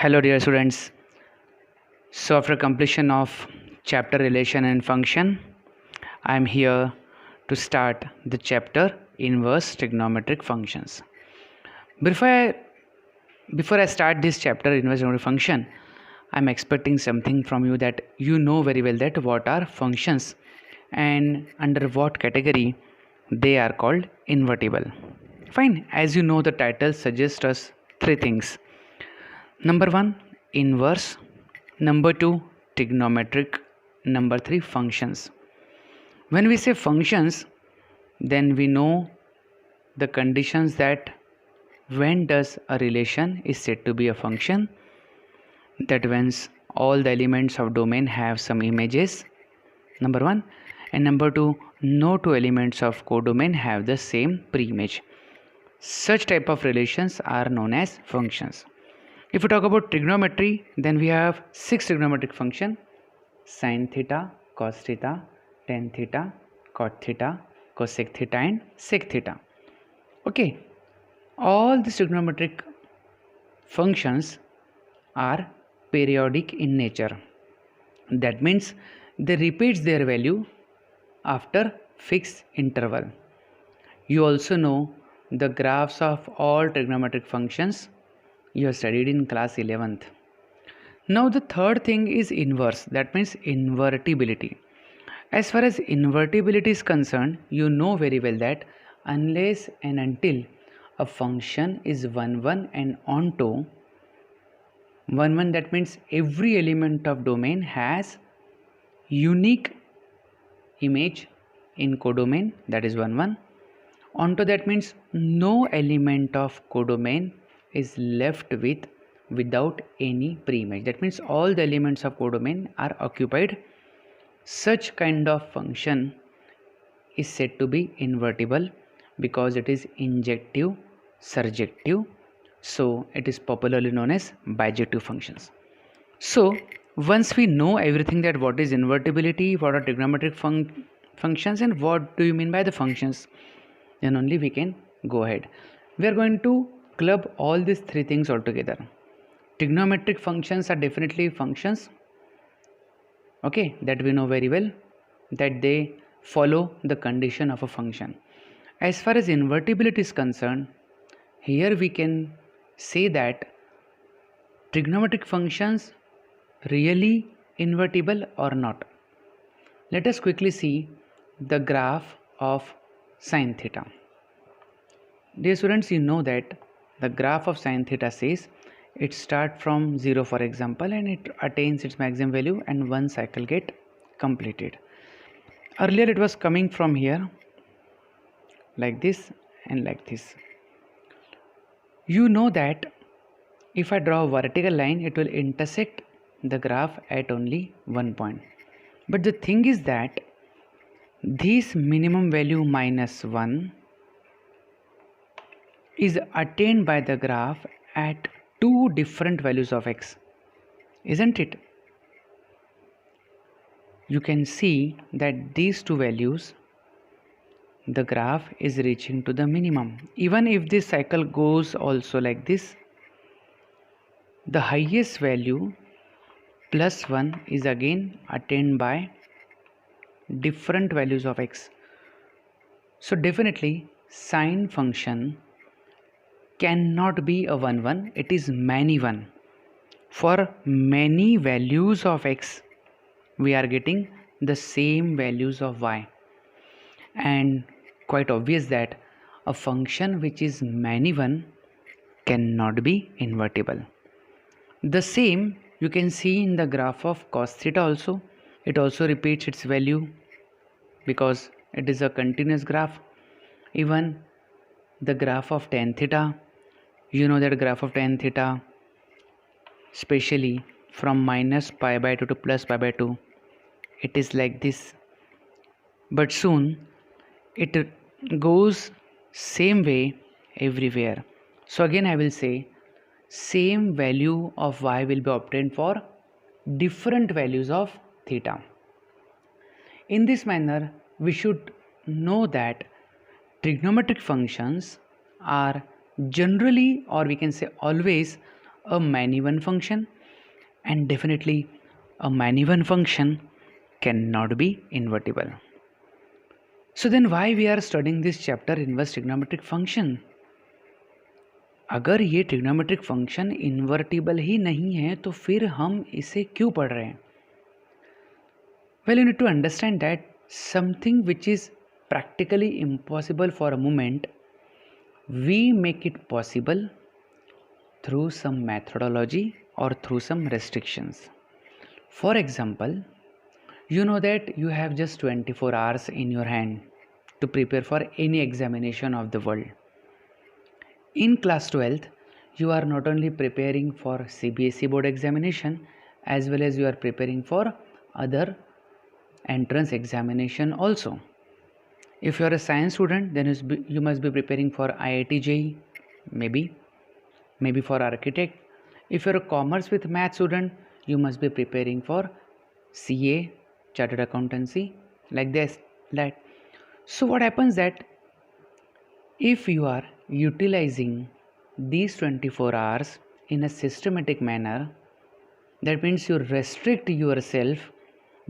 Hello dear students. So after completion of chapter relation and function, I am here to start the chapter inverse trigonometric functions. Before I, before I start this chapter inverse trigonometric function, I am expecting something from you that you know very well that what are functions and under what category they are called invertible. Fine, as you know the title suggests us three things. Number 1, inverse. Number 2, trigonometric. Number 3, functions. When we say functions, then we know the conditions that when does a relation is said to be a function, that when all the elements of domain have some images, number 1, and number 2, no two elements of codomain have the same preimage. Such type of relations are known as functions. If we talk about trigonometry, then we have 6 trigonometric functions: sin theta, cos theta, tan theta, cot theta, cosec theta and sec theta. Okay, all these trigonometric functions are periodic in nature. That means they repeat their value after fixed interval. You also know the graphs of all trigonometric functions you have studied in class 11th. Now the third thing is inverse, that means invertibility. As far as invertibility is concerned, you know very well that unless and until a function is 1 1 and onto 1 1, that means every element of domain has unique image in codomain, that is 1 1. Onto that means no element of codomain is left without any preimage. That means all the elements of codomain are occupied. Such kind of function is said to be invertible because it is injective, surjective. So it is popularly known as bijective functions. So once we know everything, that what is invertibility, what are trigonometric functions, and what do you mean by the functions, then only we can go ahead. We are going to club all these three things all together. Trigonometric functions are definitely functions, okay, that we know very well, that they follow the condition of a function. As far as invertibility is concerned, here we can say that trigonometric functions really invertible or not. Let us quickly see the graph of sin theta. Dear students, you know that the graph of sin theta says it starts from 0, for example, and it attains its maximum value and one cycle get completed. Earlier it was coming from here like this and like this. You know that if I draw a vertical line, it will intersect the graph at only one point. But the thing is that this minimum value minus 1 is attained by the graph at two different values of x, isn't it? You can see that these two values, the graph is reaching to the minimum. Even if this cycle goes also like this, the highest value plus 1 is again attained by different values of x. So definitely sine function cannot be a 1 1, it is many 1. For many values of x, we are getting the same values of y, and quite obvious that a function which is many 1 cannot be invertible. The same you can see in the graph of cos theta also. It also repeats its value because it is a continuous graph. Even the graph of tan theta, you know that graph of tan theta, especially from minus pi by 2 to plus pi by 2, it is like this. But soon it goes same way everywhere. So again I will say same value of y will be obtained for different values of theta. In this manner, we should know that trigonometric functions are generally, or we can say always, a many one function, and definitely a many one function cannot be invertible. So then why we are studying this chapter inverse trigonometric function? अगर ये trigonometric function invertible ही नहीं है तो फिर हम इसे क्यों पढ़ रहे हैं? Well, you need to understand that something which is practically impossible for a moment, we make it possible through some methodology or through some restrictions. For example, you know that you have just 24 hours in your hand to prepare for any examination of the world. In class 12th, you are not only preparing for CBSE board examination as well as you are preparing for other entrance examination also. If you are a science student, then you must be preparing for IIT JEE, maybe for architect. If you are a commerce with math student, you must be preparing for CA, chartered accountancy, like this. So what happens that if you are utilizing these 24 hours in a systematic manner, that means you restrict yourself,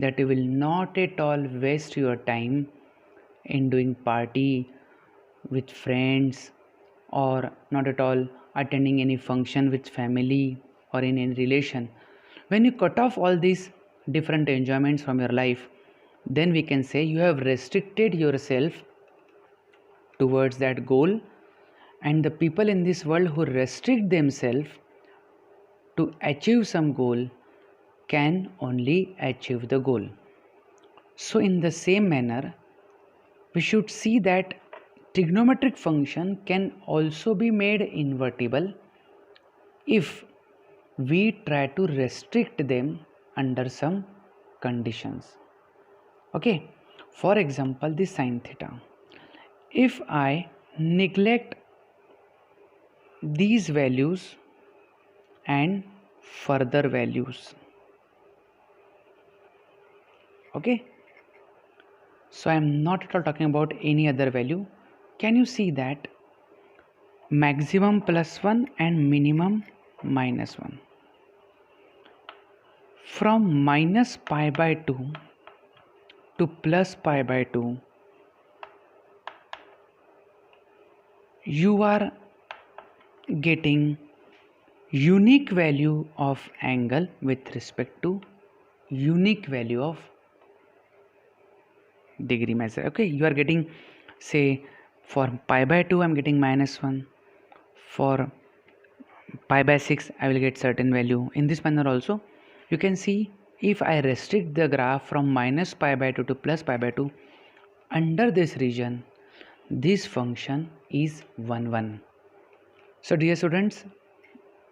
that you will not at all waste your time in doing party with friends or not at all attending any function with family or in any relation. When you cut off all these different enjoyments from your life, then we can say you have restricted yourself towards that goal. And the people in this world who restrict themselves to achieve some goal can only achieve the goal. So in the same manner, we should see that trigonometric function can also be made invertible if we try to restrict them under some conditions. Okay, for example, the sin theta. If I neglect these values and further values, okay, so I am not at all talking about any other value. Can you see that maximum +1 and minimum -1? From -π/2 to +π/2, you are getting unique value of angle with respect to unique value of degree measure. Okay, you are getting, say, for π/2 I'm getting -1, for π/6 I will get certain value. In this manner also you can see, if I restrict the graph from -π/2 to +π/2, under this region this function is 1 1. So dear students,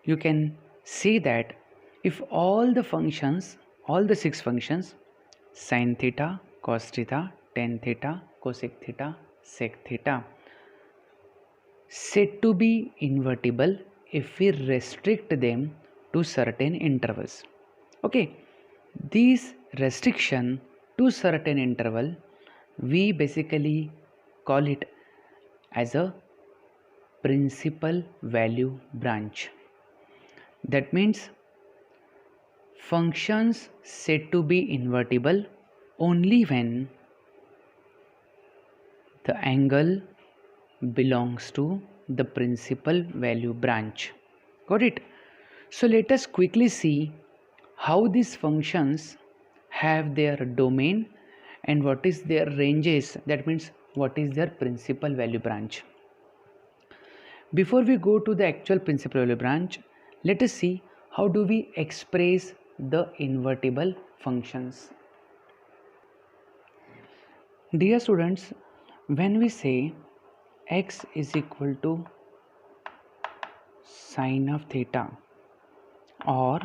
you can see that if all the functions, all the 6 functions, sin theta, cos theta, tan theta, cosec theta, sec theta, said to be invertible if we restrict them to certain intervals. Okay, these restriction to certain interval, we basically call it as a principal value branch. That means functions said to be invertible only when the angle belongs to the principal value branch. Got it? So let us quickly see how these functions have their domain and what is their ranges. That means what is their principal value branch. Before we go to the actual principal value branch, let us see how do we express the invertible functions. Dear students, when we say x is equal to sine of theta or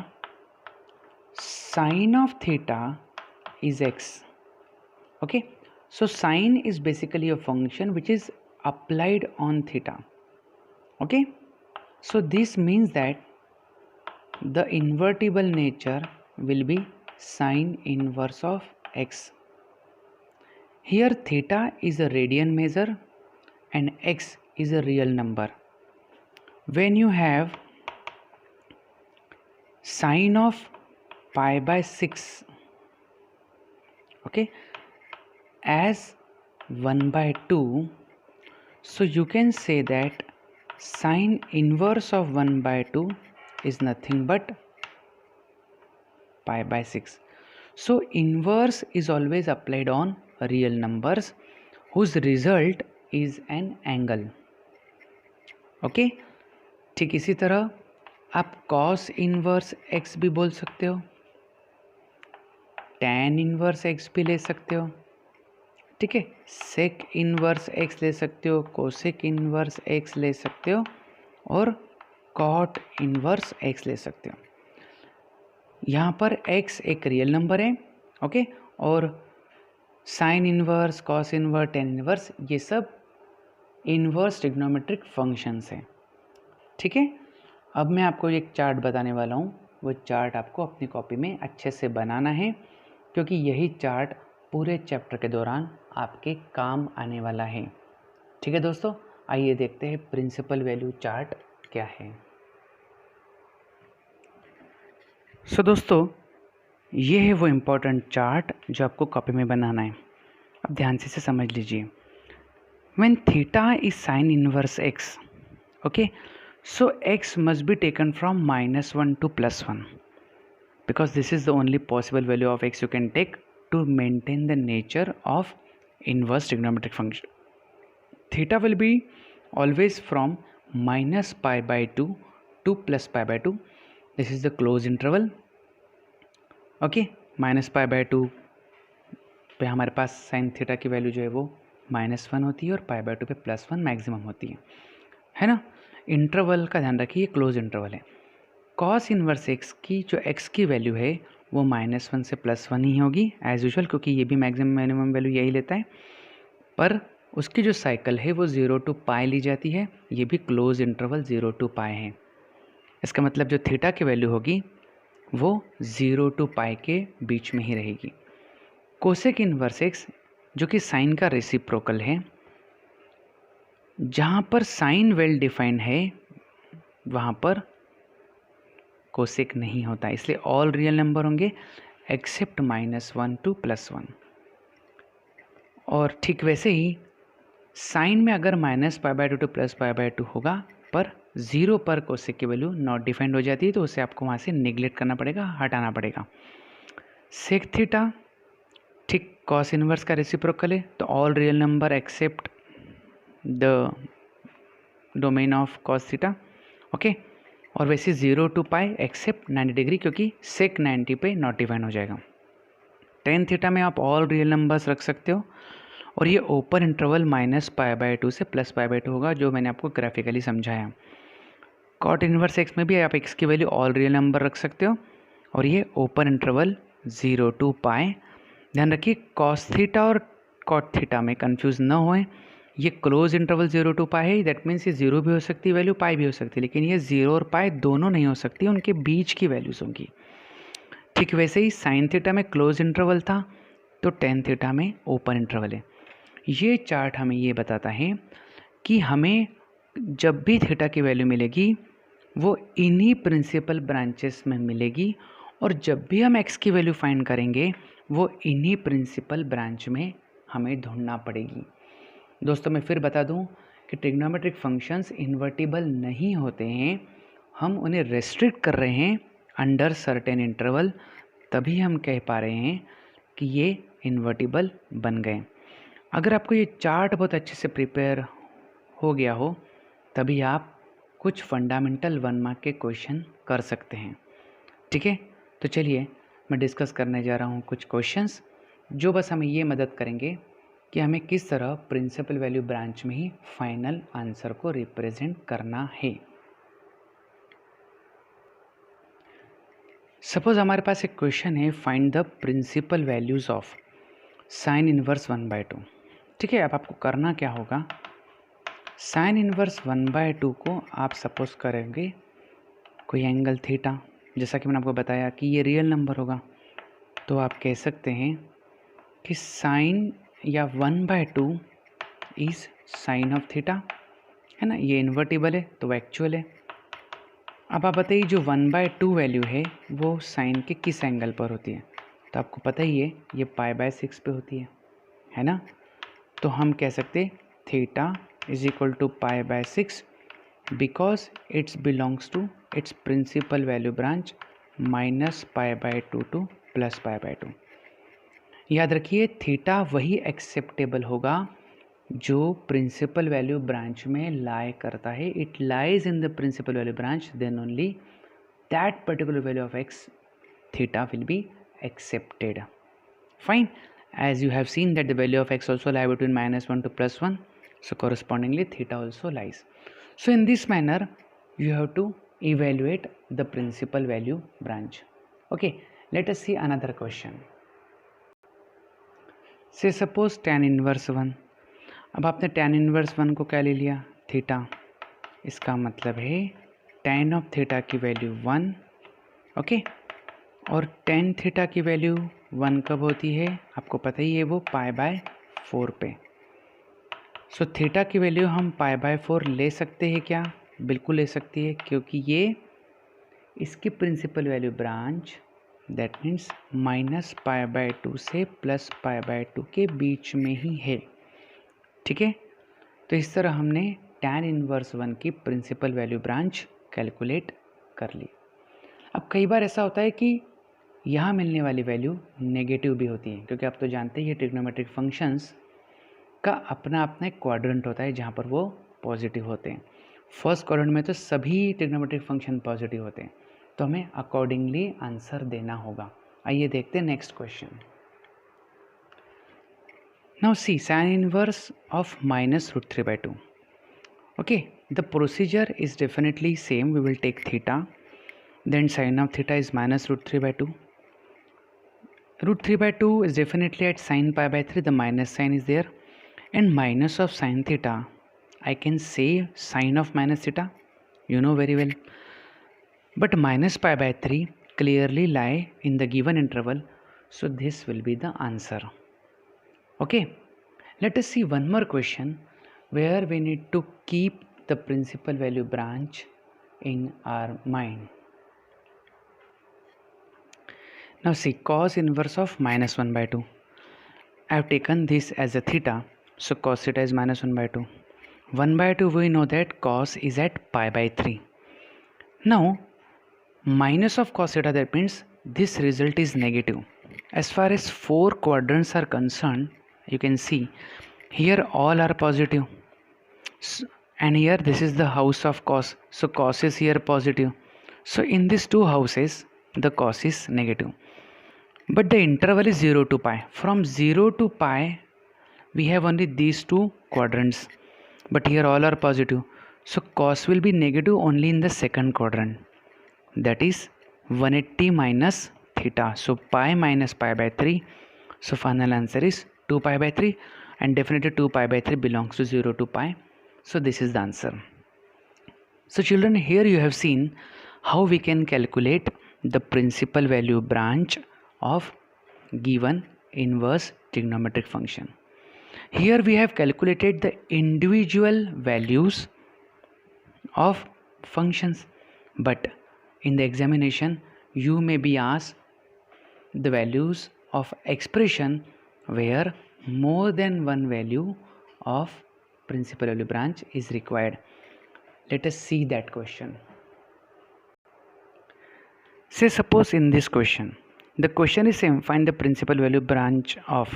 sine of theta is x, okay, so sine is basically a function which is applied on theta. Okay, so this means that the invertible nature will be sine inverse of x. Here theta is a radian measure and x is a real number. When you have sine of pi by 6 okay as 1/2, so you can say that sine inverse of 1/2 is nothing but pi by 6. So inverse is always applied on real numbers whose result is an angle. Okay ठीक इसी तरह आप cos inverse x भी बोल सकते हो, tan inverse x भी ले सकते हो, ठीक है, sec इनवर्स x ले सकते हो, cosec इनवर्स x ले सकते हो और cot इनवर्स x ले सकते हो। यहाँ पर x एक रियल नंबर है, ओके, और sine inverse, cos inverse, tan inverse ये सब इनवर्स ट्रिग्नोमेट्रिक फंक्शंस हैं, ठीक है। अब मैं आपको एक चार्ट बताने वाला हूँ, वो चार्ट आपको अपनी कॉपी में अच्छे से बनाना है क्योंकि यही चार्ट पूरे चैप्टर के दौरान आपके काम आने वाला है, ठीक है दोस्तों। आइए देखते हैं प्रिंसिपल वैल्यू चार्ट क्या है। सो दोस्तों ये है वो इम्पोर्टेंट चार्ट जो आपको कॉपी में बनाना है। अब ध्यान से इसे समझ लीजिए। When theta is sine inverse x, okay, so x must be taken from -1 to +1 because this is the only possible value of x you can take to maintain the nature of inverse trigonometric function. Theta will be always from -π/2 to +π/2. This is the close interval. Okay, -π/2 पे हमारे पास sine theta की value जो है वो -1 होती है और π/2 पे +1 मैक्सिमम होती है ना। इंटरवल का ध्यान रखिए, क्लोज इंटरवल है। कॉस इनवर्स एक्स की जो एक्स की वैल्यू है वो -1 से +1 ही होगी एज यूजुअल, क्योंकि ये भी मैक्सिमम मिनिमम वैल्यू यही लेता है, पर उसकी जो साइकिल है वो 0 to π ली जाती है। ये भी क्लोज इंटरवल 0 to π है। इसका मतलब जो थीटा की वैल्यू होगी वो 0 to π के बीच में ही रहेगी। कोसेक इनवर्स एक्स जो कि साइन का रेसिप्रोकल है, जहाँ पर साइन वेल डिफाइंड है वहाँ पर कोसेक नहीं होता, इसलिए ऑल रियल नंबर होंगे एक्सेप्ट -1 to +1। और ठीक वैसे ही साइन में अगर -π/2 to +π/2 होगा पर 0 पर कोसेक की वैल्यू नॉट डिफाइंड हो जाती है, तो उसे आपको वहाँ से निगलेक्ट करना पड़ेगा, हटाना पड़ेगा। सेक थीटा ठीक कॉस इनवर्स का रेसिप्रोकल है, तो all real number except the domain of cos theta, okay. और वैसे 0 to π एक्सेप्ट 90 डिग्री, क्योंकि सेक 90 पे नॉट डिफाइन हो जाएगा। टेन थीटा में आप ऑल रियल नंबर्स रख सकते हो और ये ओपन इंटरवल -π/2 से +π/2 होगा, जो मैंने आपको ग्राफिकली समझाया। कॉट इनवर्स एक्स में भी आप एक्स की वैल्यू ऑल रियल नंबर रख सकते हो और ये ओपन इंटरवल 0 to π। ध्यान रखिए कॉस थीटा और कॉट थीटा में कंफ्यूज ना होए, ये क्लोज इंटरवल 0 to π है, दैट मीन्स ये 0 भी हो सकती है वैल्यू, π भी हो सकती है, लेकिन ये 0 और π दोनों नहीं हो सकती, उनके बीच की वैल्यूज होंगी। ठीक वैसे ही साइन थीटा में क्लोज इंटरवल था तो टेन थीटा में ओपन इंटरवल है। ये चार्ट हमें ये बताता है कि हमें जब भी थीटा की वैल्यू मिलेगी वो इन्हीं प्रिंसिपल ब्रांचेस में मिलेगी, और जब भी हम एक्स की वैल्यू फाइंड करेंगे वो इन्हीं प्रिंसिपल ब्रांच में हमें ढूंढना पड़ेगी। दोस्तों मैं फिर बता दूं कि ट्रिग्नोमेट्रिक फंक्शंस इन्वर्टिबल नहीं होते हैं, हम उन्हें रेस्ट्रिक्ट कर रहे हैं अंडर सर्टेन इंटरवल, तभी हम कह पा रहे हैं कि ये इन्वर्टिबल बन गए। अगर आपको ये चार्ट बहुत अच्छे से प्रिपेयर हो गया हो तभी आप कुछ फंडामेंटल 1 मार्क के क्वेश्चन कर सकते हैं, ठीक है। तो चलिए मैं डिस्कस करने जा रहा हूँ कुछ क्वेश्चंस जो बस हमें ये मदद करेंगे कि हमें किस तरह प्रिंसिपल वैल्यू ब्रांच में ही फाइनल आंसर को रिप्रेजेंट करना है। सपोज हमारे पास एक क्वेश्चन है, find the principal values of sine inverse 1/2। ठीक है, अब आपको करना क्या होगा, साइन इनवर्स 1/2 को आप सपोज करेंगे कोई एंगल थीटा, जैसा कि मैंने आपको बताया कि ये रियल नंबर होगा, तो आप कह सकते हैं कि साइन या 1/2 इज साइन ऑफ थीटा, है ना, ये इन्वर्टिबल है तो एक्चुअल है। अब आप बताइए जो 1/2 वैल्यू है वो साइन के किस एंगल पर होती है? तो आपको पता ही है ये π/6 पे होती है ना? तो हम कह सकते theta is equal to π/6 because it's belongs to its principal value branch -π/2 to +π/2। याद रखिए थीटा वही एक्सेप्टेबल होगा जो प्रिंसिपल वैल्यू ब्रांच में लाई करता है। It lies in the principal value branch, then only that particular value of x theta will be accepted. Fine. As you have seen that the value of x also lie between -1 to +1, so correspondingly theta also lies. So in this manner you have to evaluate the principal value branch. Okay, let us see another question. Say suppose tan inverse 1. अब आपने tan inverse 1 को क्या ले लिया? Theta. इसका मतलब है tan of theta की वैल्यू 1, ओके, और tan थीटा की वैल्यू 1 कब होती है? आपको पता ही है वो π/4 पे। सो थीटा की वैल्यू हम π/4 ले सकते हैं क्या? बिल्कुल ले सकती है, क्योंकि ये इसकी principal value branch that means -π/2 से +π/2 के बीच में ही है। ठीक है, तो इस तरह हमने tan इनवर्स 1 की प्रिंसिपल वैल्यू ब्रांच कैलकुलेट कर ली। अब कई बार ऐसा होता है कि यहाँ मिलने वाली वैल्यू नेगेटिव भी होती है, क्योंकि आप तो जानते ही ट्रिग्नोमेट्रिक फंक्शंस का अपना अपना एक क्वाड्रेंट होता है जहाँ पर वो पॉजिटिव होते हैं। फर्स्ट क्वाड्रेंट में तो सभी ट्रिग्नोमेट्रिक फंक्शन पॉजिटिव होते हैं, तो हमें अकॉर्डिंगली आंसर देना होगा। आइए देखते हैं next question. Now see sine inverse of -√3/2. Okay, the procedure is definitely same. We will take theta, then sin of theta is -√3/2. √3/2 is definitely at sin π/3, the minus sign is there, and minus of sin theta, I can say sin of minus theta, you know very well, but minus π/3 clearly lie in the given interval, so this will be the answer. Okay, let us see one more question where we need to keep the principal value branch in our mind. Now see cos inverse of -1/2. I have taken this as a theta, so cos theta is -1/2. 1/2 we know that cos is at π/3. Now minus of cos theta, that means this result is negative. As far as 4 quadrants are concerned, you can see here all are positive, and here this is the house of cos, so cos is here positive. So in these two houses the cos is negative, but the interval is 0 to pi. From 0 to pi we have only these two quadrants, but here all are positive, so cos will be negative only in the second quadrant, that is 180 minus theta, so pi minus π/3, so final answer is 2 pi/3, and definitely 2 pi/3 belongs to 0 to pi, so this is the answer. So children, here you have seen how we can calculate the principal value branch of given inverse trigonometric function. Here we have calculated the individual values of functions, but in the examination you may be asked the values of expression where more than one value of principal value branch is required. Let us see that question. Say suppose in this question, the question is same, find the principal value branch of,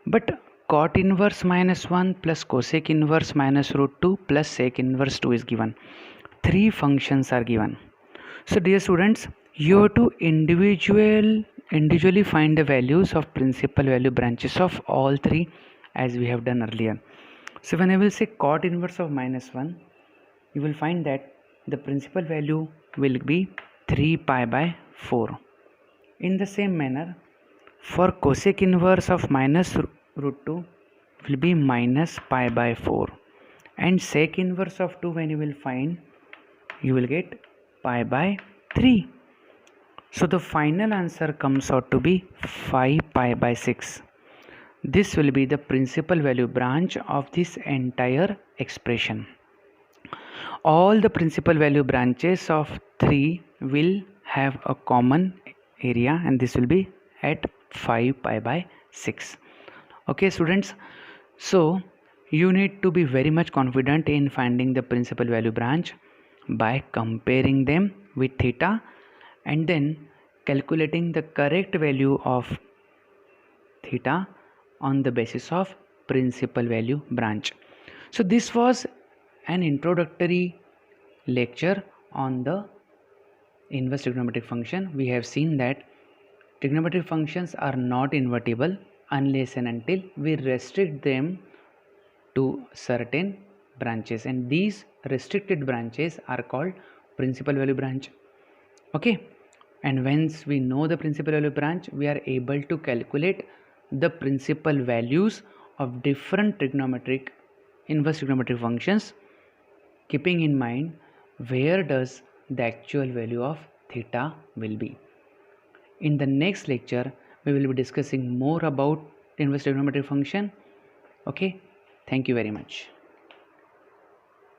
but cot inverse -1 plus cosec inverse -√2 plus sec inverse 2 is given. 3 functions are given. So dear students, you have to individually find the values of principal value branches of all 3 as we have done earlier. So when I will say cot inverse of -1, you will find that the principal value will be 3 pi/4. In the same manner, for cosec inverse of -√2 will be -π/4, and sec inverse of 2 when you will find, you will get π/3. So the final answer comes out to be 5 pi/6. This will be the principal value branch of this entire expression. All the principal value branches of 3 will have a common area, and this will be at 5 pi by 6. Okay students, so you need to be very much confident in finding the principal value branch by comparing them with theta and then calculating the correct value of theta on the basis of principal value branch. So this was an introductory lecture on the inverse trigonometric function. We have seen that trigonometric functions are not invertible unless and until we restrict them to certain branches, and these restricted branches are called principal value branch. Okay, and once we know the principal value branch, we are able to calculate the principal values of different trigonometric inverse trigonometric functions, keeping in mind where does the actual value of theta will be. In the next lecture, we will be discussing more about inverse trigonometric function. Okay, thank you very much.